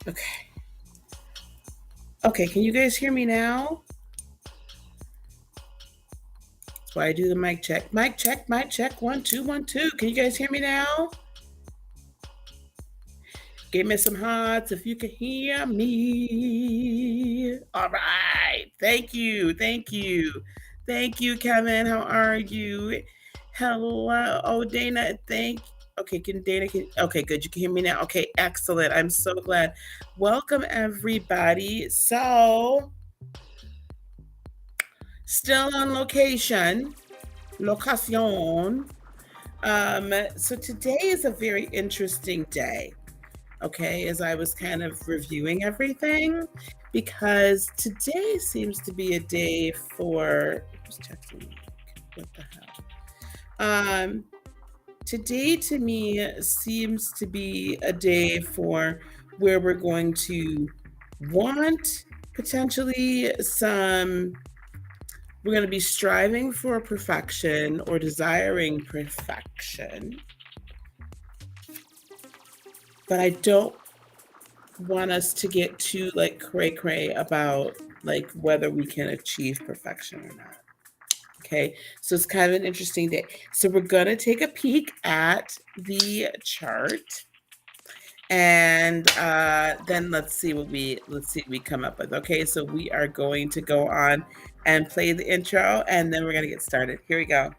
Okay. Okay, can you guys hear me now? That's why I do the mic check. Mic check, mic check. 1, 2, 1, 2. Can you guys hear me now? Give me some hearts if you can hear me. All right. Thank you. Thank you. Thank you, Kevin. How are you? Hello. Oh, Dana, Okay, okay, good. You can hear me now. Okay, excellent. I'm so glad. Welcome everybody. So, still on location. So today is a very interesting day, okay, as I was kind of reviewing everything, because today seems to be a day for, who's texting me? What the hell? Today to me seems to be a day for where we're going to want potentially some, we're going to be striving for perfection or desiring perfection. But I don't want us to get too like cray cray about like whether we can achieve perfection or not. Okay, so it's kind of an interesting day. So we're gonna take a peek at the chart, and then let's see what we come up with. Okay, so we are going to go on and play the intro, and then we're gonna get started. Here we go.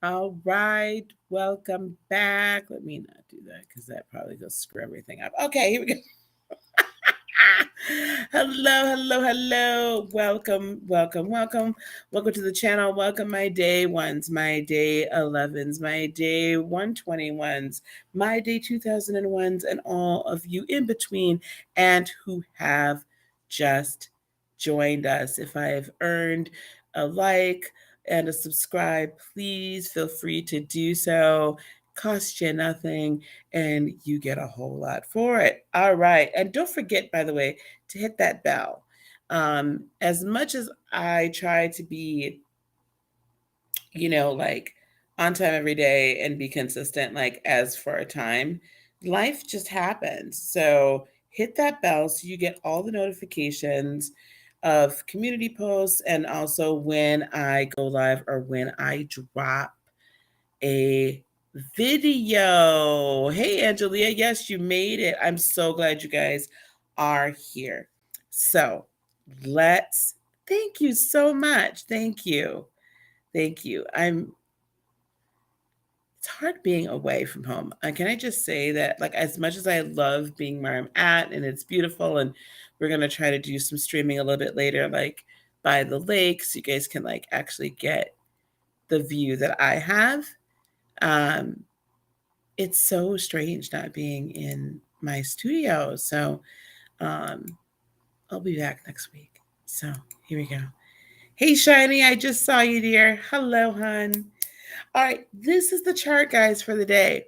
All right, welcome back. Let me not do that because that probably goes screw everything up. Okay, here we go. Hello. Welcome to the channel. Welcome, my day ones, my day 11s, my day 121s, my day 2001s, and all of you in between and who have just joined us. If I have earned a like and a subscribe, please feel free to do so. Cost you nothing, and you get a whole lot for it. All right. And don't forget, by the way, to hit that bell. As much as I try to be, like on time every day and be consistent, like as for a time, life just happens. So hit that bell so you get all the notifications of community posts and also when I go live or when I drop a video. Hey, Angelia. Yes, you made it. I'm so glad you guys are here. So let's, thank you so much. Thank you. Thank you. It's hard being away from home. Can I just say that, like, as much as I love being where I'm at and it's beautiful, and we're going to try to do some streaming a little bit later, like by the lake, so you guys can, like, actually get the view that I have. Um, it's so strange not being in my studio. So um, I'll be back next week. So here we go. Hey, Shiny, I just saw you, dear. Hello, hun. All right, this is the chart, guys, for the day.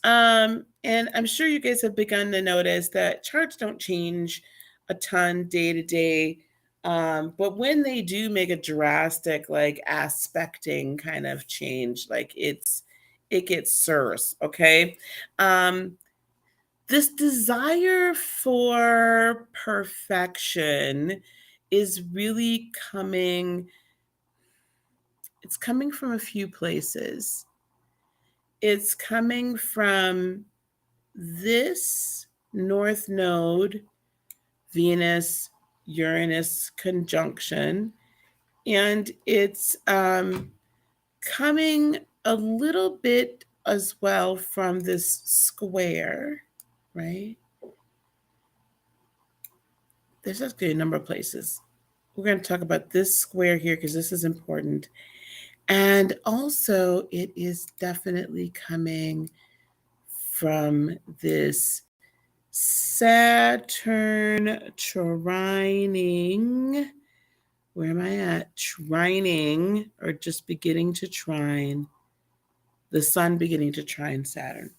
And I'm sure you guys have begun to notice that charts don't change a ton day to day. But when they do make a drastic, like aspecting kind of change, like it gets serious, okay? This desire for perfection is really it's coming from a few places. It's coming from this North Node, Venus, Uranus conjunction, and it's coming a little bit as well from this square, right? There's actually a number of places we're going to talk about this square here because this is important. And also, it is definitely coming from this Saturn trining. Where am I at? Trining, or just beginning to trine. The sun beginning to trine Saturn,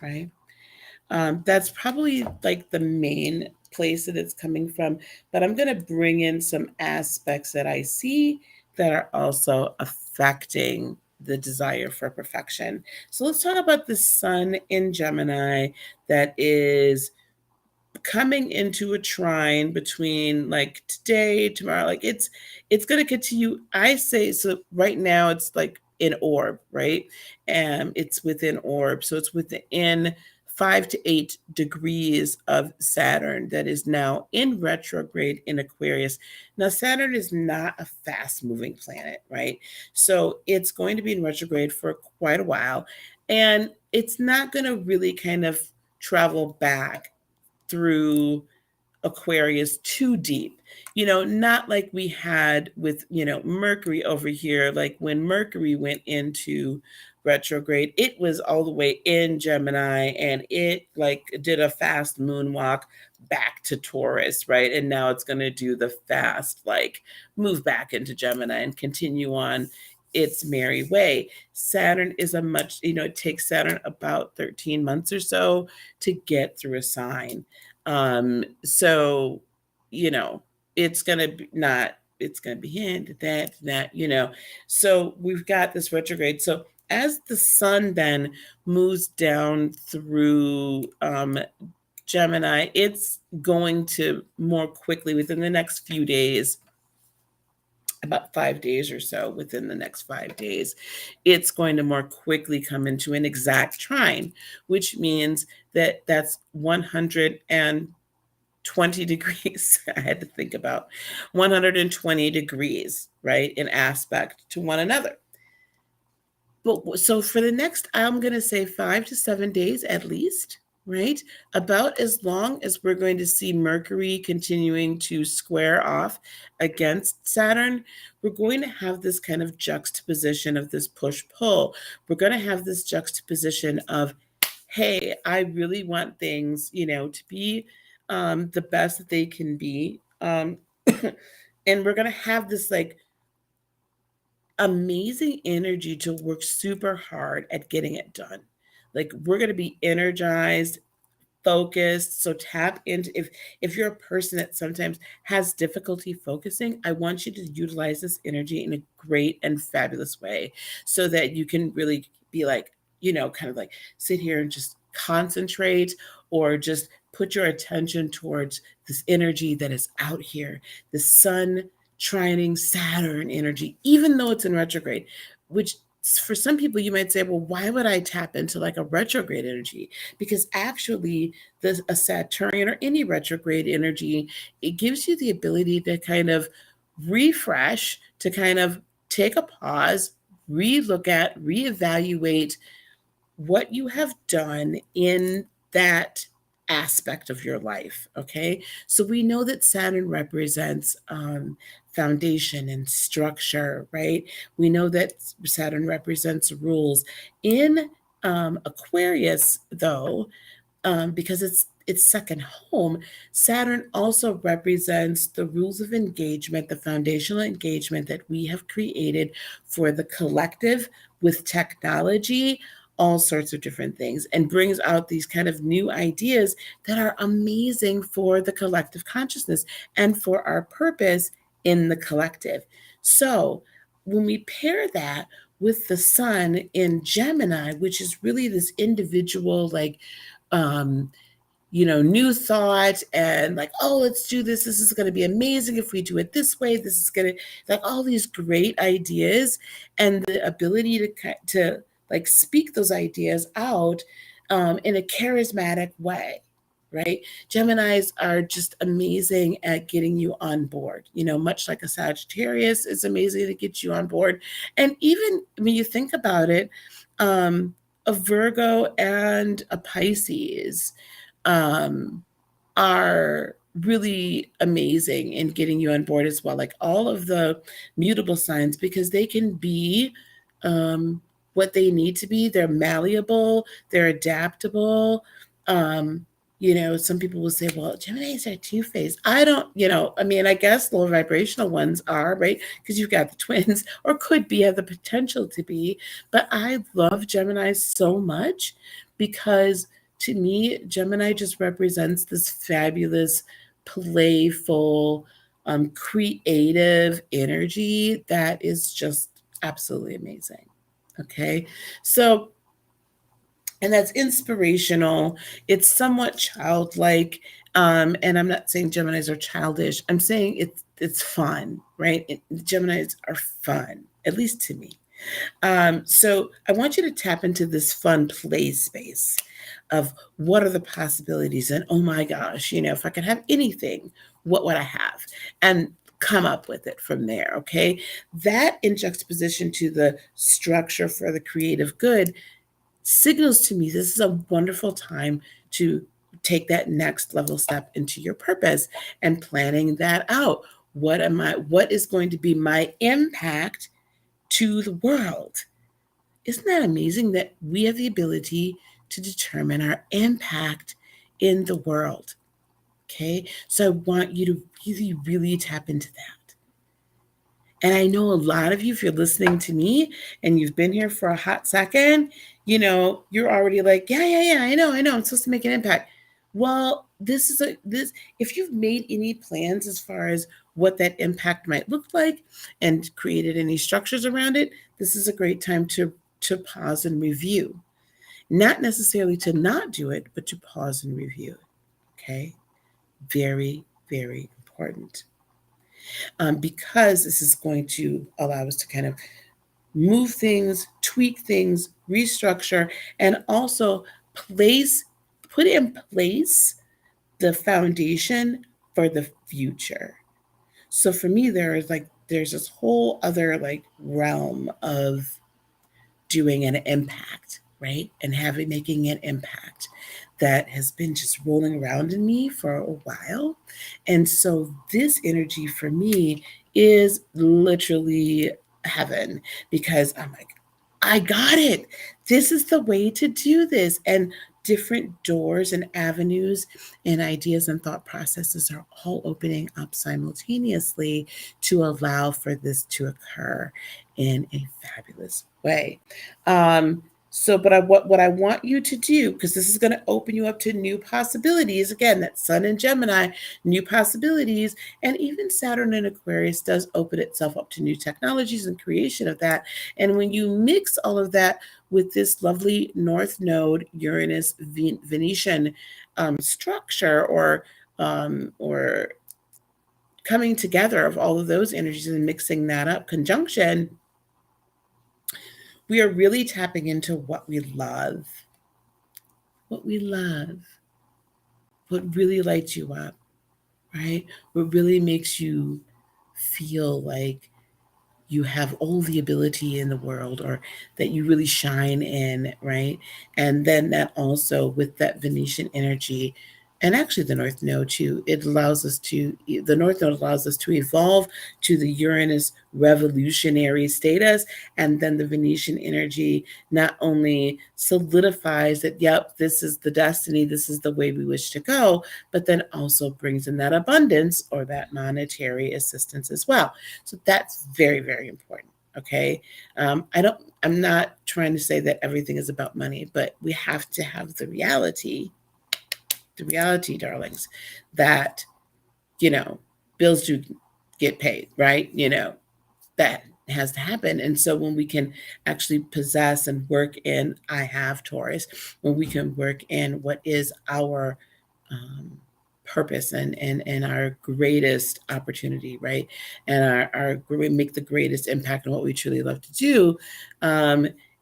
right? That's probably like the main place that it's coming from. But I'm going to bring in some aspects that I see that are also affecting the desire for perfection. So let's talk about the sun in Gemini that is coming into a trine between like today, tomorrow. Like it's going to continue. I say so. Right now, it's like in orb, right? And it's within orb, so it's within 5 to 8 degrees of Saturn that is now in retrograde in Aquarius. Now, Saturn is not a fast moving planet, right? So it's going to be in retrograde for quite a while. And it's not going to really kind of travel back through Aquarius too deep. Not like we had with, Mercury over here. Like when Mercury went into retrograde, it was all the way in Gemini and it like did a fast moonwalk back to Taurus, right? And now it's going to do the fast, like move back into Gemini and continue on its merry way. Saturn is a much, it takes Saturn about 13 months or so to get through a sign. So, you know, it's gonna be not, it's gonna be hint that. So we've got this retrograde. So as the sun then moves down through Gemini, it's going to more quickly within the next few days, about 5 days or so, within the next 5 days, it's going to more quickly come into an exact trine, which means that that's 120 degrees. I had to think about 120 degrees, right, in aspect to one another. But so for the next, I'm going to say 5 to 7 days at least, right? About as long as we're going to see Mercury continuing to square off against Saturn, we're going to have this kind of juxtaposition of this push-pull. We're going to have this juxtaposition of, hey, I really want things, to be the best that they can be. And we're going to have this like amazing energy to work super hard at getting it done. Like we're going to be energized, focused. So tap into, if you're a person that sometimes has difficulty focusing, I want you to utilize this energy in a great and fabulous way so that you can really be like, kind of like sit here and just concentrate, or just put your attention towards this energy that is out here, the sun trining Saturn energy, even though it's in retrograde, which for some people you might say, well, why would I tap into like a retrograde energy? Because actually a Saturnian or any retrograde energy, it gives you the ability to kind of refresh, to kind of take a pause, relook at, reevaluate what you have done in that aspect of your life. Okay, so we know that Saturn represents foundation and structure, right? We know that Saturn represents rules. In Aquarius, though, because it's second home, Saturn also represents the rules of engagement, the foundational engagement that we have created for the collective with technology, all sorts of different things, and brings out these kind of new ideas that are amazing for the collective consciousness and for our purpose in the collective. So when we pair that with the sun in Gemini, which is really this individual, like, new thought, and like, oh, let's do this. This is going to be amazing if we do it this way. This is going to, like, all these great ideas, and the ability to like speak those ideas out in a charismatic way, right? Geminis are just amazing at getting you on board, much like a Sagittarius is amazing to get you on board. And even when you think about it, a Virgo and a Pisces are really amazing in getting you on board as well. Like all of the mutable signs, because they can be what they need to be. They're malleable, they're adaptable. Um, some people will say, well, Geminis are two-faced. I don't, I mean, I guess low vibrational ones are, right? Because you've got the twins, or could be, have the potential to be. But I love Gemini so much because to me, Gemini just represents this fabulous, playful, creative energy that is just absolutely amazing. Okay. So, and that's inspirational. It's somewhat childlike. And I'm not saying Geminis are childish. I'm saying it's fun, right? Geminis are fun, at least to me. So I want you to tap into this fun play space of what are the possibilities, and oh my gosh, if I could have anything, what would I have? And come up with it from there. Okay. That in juxtaposition to the structure for the creative good signals to me this is a wonderful time to take that next level step into your purpose and planning that out. What is going to be my impact to the world? Isn't that amazing that we have the ability to determine our impact in the world? Okay, so I want you to really, really tap into that. And I know a lot of you, if you're listening to me and you've been here for a hot second, you're already like, yeah, I know, I'm supposed to make an impact. Well, if you've made any plans as far as what that impact might look like and created any structures around it, this is a great time to pause and review. Not necessarily to not do it, but to pause and review. Okay? Very, very important. Because this is going to allow us to kind of move things, tweak things, restructure, and also put in place the foundation for the future. So for me, there's this whole other like realm of doing an impact, right? And making an impact that has been just rolling around in me for a while. And so this energy for me is literally heaven, because I'm like, I got it. This is the way to do this. And different doors and avenues and ideas and thought processes are all opening up simultaneously to allow for this to occur in a fabulous way. But what I want you to do, because this is going to open you up to new possibilities. Again, that Sun in Gemini, new possibilities, and even Saturn in Aquarius does open itself up to new technologies and creation of that. And when you mix all of that with this lovely North Node Uranus Venetian structure, or coming together of all of those energies and mixing that up, conjunction, we are really tapping into what we love, what really lights you up, right? What really makes you feel like you have all the ability in the world, or that you really shine in, right? And then that also with that Venetian energy, and actually the North Node too, the North Node allows us to evolve to the Uranus revolutionary status. And then the Venetian energy not only solidifies that, yep, this is the destiny, this is the way we wish to go, but then also brings in that abundance or that monetary assistance as well. So that's very, very important. Okay. I'm not trying to say that everything is about money, but we have to have the reality, darlings, that, bills do get paid, right? That has to happen. And so when we can actually possess and work in, I have Taurus, when we can work in what is our purpose and our greatest opportunity, right? And make the greatest impact on what we truly love to do.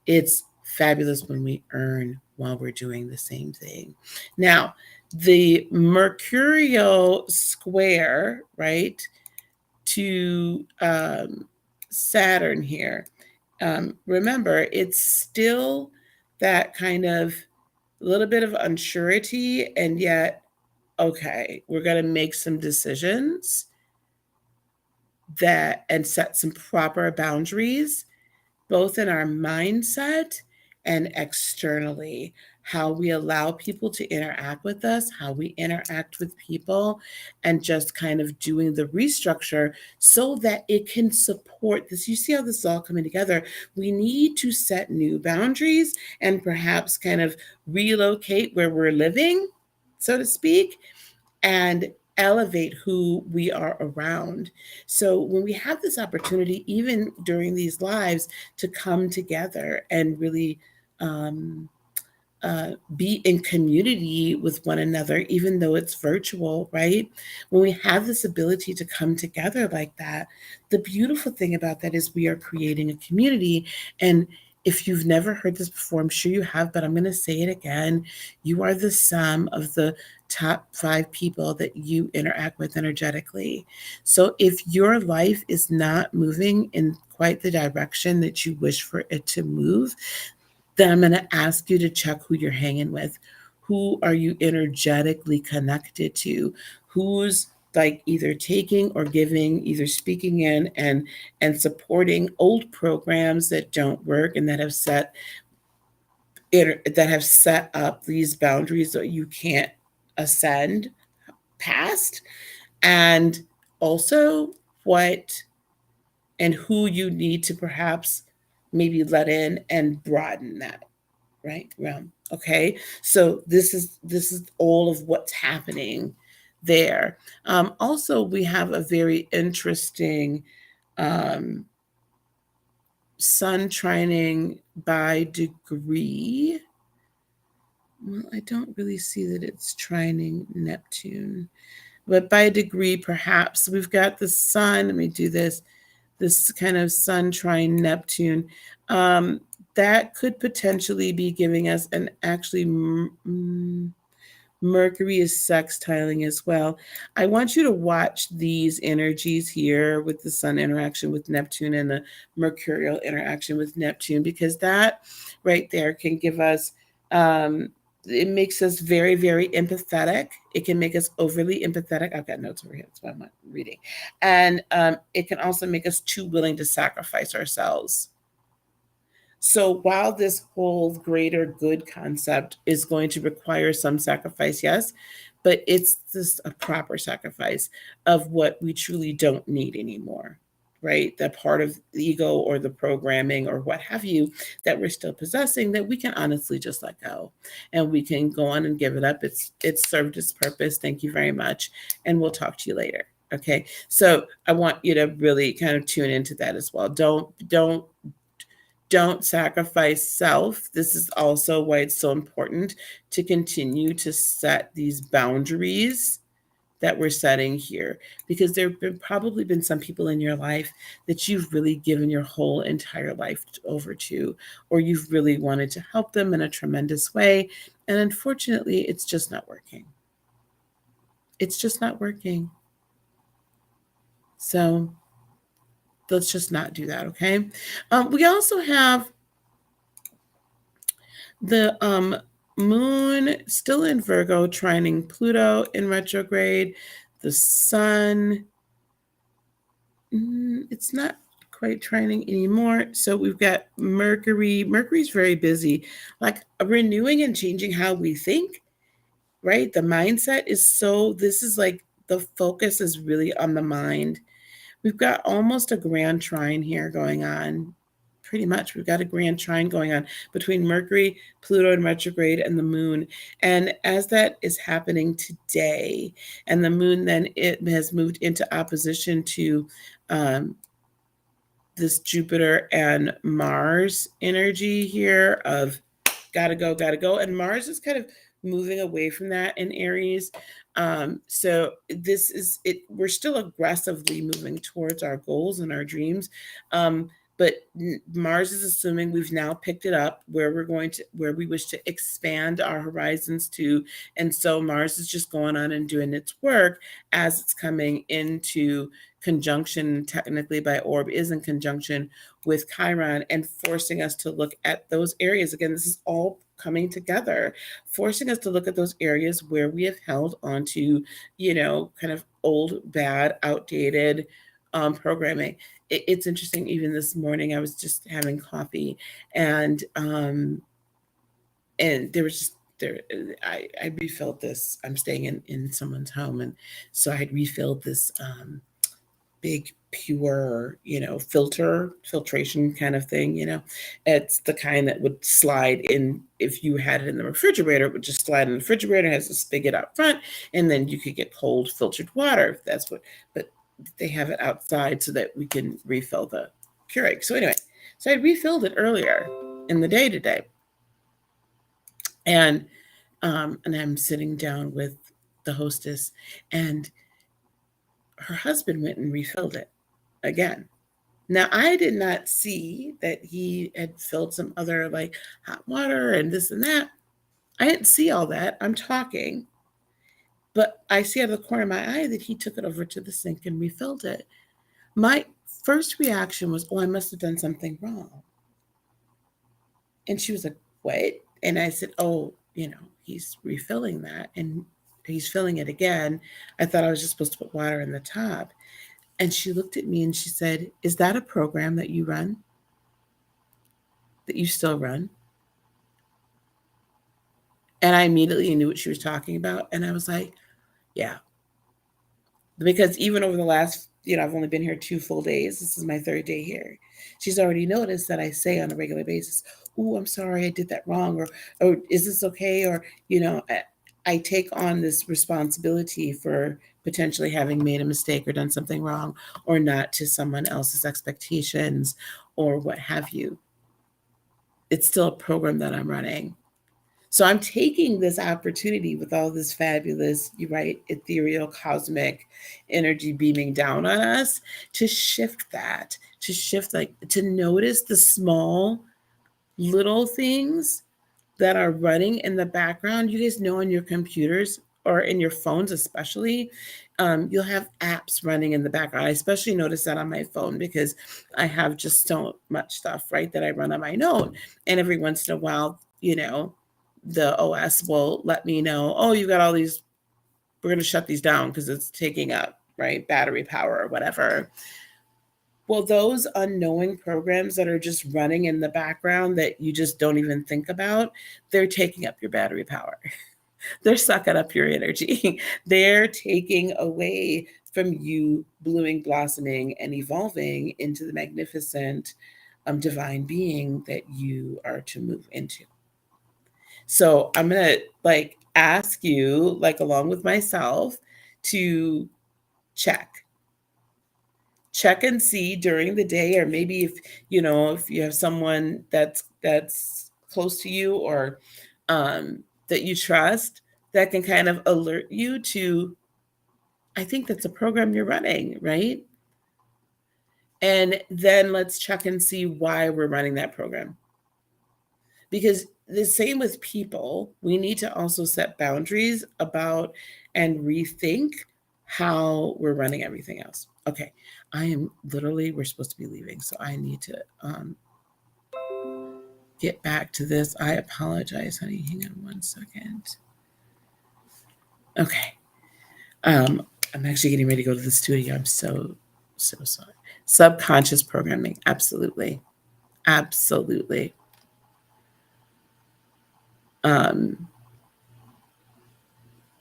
It's fabulous when we earn while we're doing the same thing. Now, the Mercurial square, right, to Saturn here. Remember, it's still that kind of little bit of unsurety, and yet okay, we're going to make some decisions and set some proper boundaries, both in our mindset and externally, how we allow people to interact with us, how we interact with people, and just kind of doing the restructure so that it can support this. You see how this is all coming together. We need to set new boundaries and perhaps kind of relocate where we're living, so to speak, and elevate who we are around. So when we have this opportunity, even during these lives, to come together and really be in community with one another, even though it's virtual, right? When we have this ability to come together like that, the beautiful thing about that is we are creating a community. And if you've never heard this before, I'm sure you have, but I'm going to say it again. You are the sum of the top 5 people that you interact with energetically. So if your life is not moving in quite the direction that you wish for it to move, then I'm going to ask you to check who you're hanging with. Who are you energetically connected to? Who's like either taking or giving, either speaking in and supporting old programs that don't work and that have set up these boundaries that you can't ascend past, and also what and who you need to perhaps maybe let in and broaden that right realm. Okay, so this is all of what's happening there. Also, we have a very interesting um, sun trining by degree. Well, I don't really see that it's trining Neptune, but by degree, perhaps we've got the sun. Let me do this kind of sun trine Neptune. That could potentially be giving us an actually Mercury is sextiling as well. I want you to watch these energies here with the sun interaction with Neptune and the mercurial interaction with Neptune, because that right there can give us, it makes us very, very empathetic. It can make us overly empathetic. I've got notes over here. That's why I'm not reading. And it can also make us too willing to sacrifice ourselves. So while this whole greater good concept is going to require some sacrifice, yes, but it's just a proper sacrifice of what we truly don't need anymore, right? That part of the ego or the programming or what have you that we're still possessing that we can honestly just let go and we can go on and give it up. It's served its purpose. Thank you very much. And we'll talk to you later. Okay. So I want you to really kind of tune into that as well. Don't sacrifice self. This is also why it's so important to continue to set these boundaries that we're setting here, because there have probably been some people in your life that you've really given your whole entire life over to, or you've really wanted to help them in a tremendous way. And unfortunately, it's just not working. It's just not working. So let's just not do that, okay? We also have the moon still in Virgo, trining Pluto in retrograde. The sun, it's not quite trining anymore. So we've got Mercury. Mercury's very busy, like renewing and changing how we think, right? The mindset is this is like the focus is really on the mind. We've got almost a grand trine here going on. Pretty much, we've got a grand trine going on between Mercury, Pluto in retrograde, and the moon. And as that is happening today, and the moon then it has moved into opposition to this Jupiter and Mars energy here of gotta go, gotta go. And Mars is kind of moving away from that in Aries. So this is it. We're still aggressively moving towards our goals and our dreams. But Mars is assuming we've now picked it up where where we wish to expand our horizons to. And so Mars is just going on and doing its work as it's coming into conjunction, technically by orb, is in conjunction with Chiron and forcing us to look at those areas. Again, this is all coming together, forcing us to look at those areas where we have held onto, kind of old, bad, outdated programming. It's interesting. Even this morning, I was just having coffee, and there was just there. I refilled this. I'm staying in someone's home, and so I had refilled this big pure, filtration kind of thing. It's the kind that would slide in. If you had it in the refrigerator, it would just slide in the refrigerator. It has a spigot out front, and then you could get cold filtered water if that's what. But they have it outside so that we can refill the Keurig. So anyway, so I refilled it earlier in the day today, and I'm sitting down with the hostess, and her husband went and refilled it again. Now, I did not see that he had filled some other like hot water and this and that. I didn't see all that. I'm talking. But I see out of the corner of my eye that he took it over to the sink and refilled it. My first reaction was, oh, I must have done something wrong. And she was like, what? And I said, oh, he's refilling that and he's filling it again. I thought I was just supposed to put water in the top. And she looked at me and she said, is that a program that you run? That you still run? And I immediately knew what she was talking about. And I was like, yeah. Because even over the last, I've only been here 2 full days. This is my 3rd day here. She's already noticed that I say on a regular basis, oh, I'm sorry, I did that wrong. Or is this okay? Or, I take on this responsibility for potentially having made a mistake or done something wrong or not to someone else's expectations or what have you. It's still a program that I'm running. So I'm taking this opportunity with all this fabulous, ethereal, cosmic energy beaming down on us to shift that, to notice the small little things that are running in the background. You guys know on your computers or in your phones especially, you'll have apps running in the background. I especially notice that on my phone because I have just so much stuff, right, that I run on my note. And every once in a while, the OS will let me know, oh, you've got all these, we're going to shut these down because it's taking up, right, battery power or whatever. Well, those unknowing programs that are just running in the background that you just don't even think about, they're taking up your battery power. They're sucking up your energy. They're taking away from you blooming, blossoming, and evolving into the magnificent divine being that you are to move into. So I'm going to ask you, along with myself, to check and see during the day, or maybe if you have someone that's close to you or that you trust that can kind of alert you to, I think that's a program you're running, right? And then let's check and see why we're running that program. Because the same with people, we need to also set boundaries about and rethink how we're running everything else. Okay, we're supposed to be leaving, so I need to get back to this. I apologize, honey. Hang on 1 second. Okay. I'm actually getting ready to go to the studio. I'm so sorry. Subconscious programming. Absolutely. Absolutely.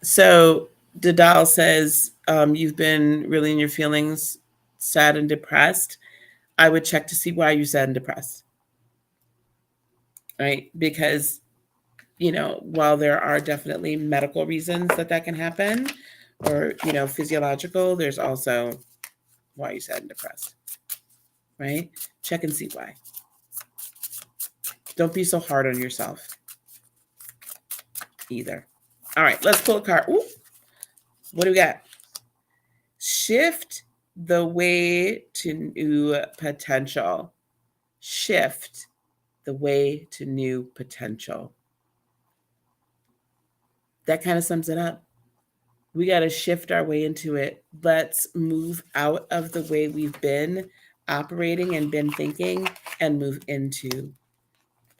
So Dadal says, you've been really in your feelings, sad and depressed. I would check to see why you're sad and depressed. Right? Because, while there are definitely medical reasons that can happen or, physiological, there's also why you're sad and depressed. Right? Check and see why. Don't be so hard on yourself either. All right, let's pull a card. Ooh, what do we got? Shift the way to new potential. shift the way to new potential. That kind of sums it up. We got to shift our way into it. Let's move out of the way we've been operating and been thinking and move into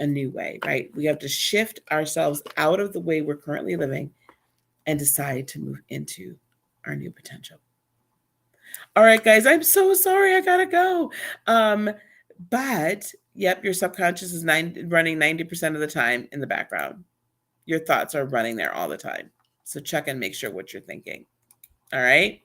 a new way, right? We have to shift ourselves out of the way we're currently living and decide to move into our new potential. All right, guys, I'm so sorry. I gotta go. But yep, your subconscious is running 90% of the time in the background. Your thoughts are running there all the time. So check and make sure what you're thinking. All right.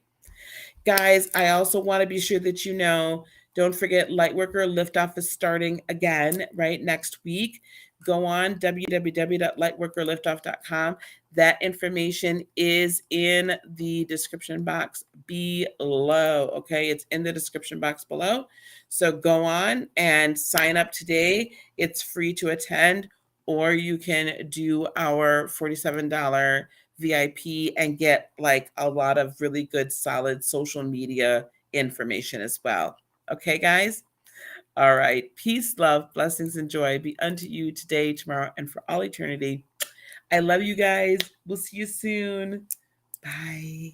Guys, I also want to be sure that you know, don't forget Lightworker Liftoff is starting again, right, next week. Go on www.lightworkerliftoff.com. That information is in the description box below, okay? It's in the description box below. So go on and sign up today. It's free to attend, or you can do our $47 VIP and get like a lot of really good, solid social media information as well. Okay, guys? All right. Peace, love, blessings, and joy be unto you today, tomorrow, and for all eternity. I love you guys. We'll see you soon. Bye.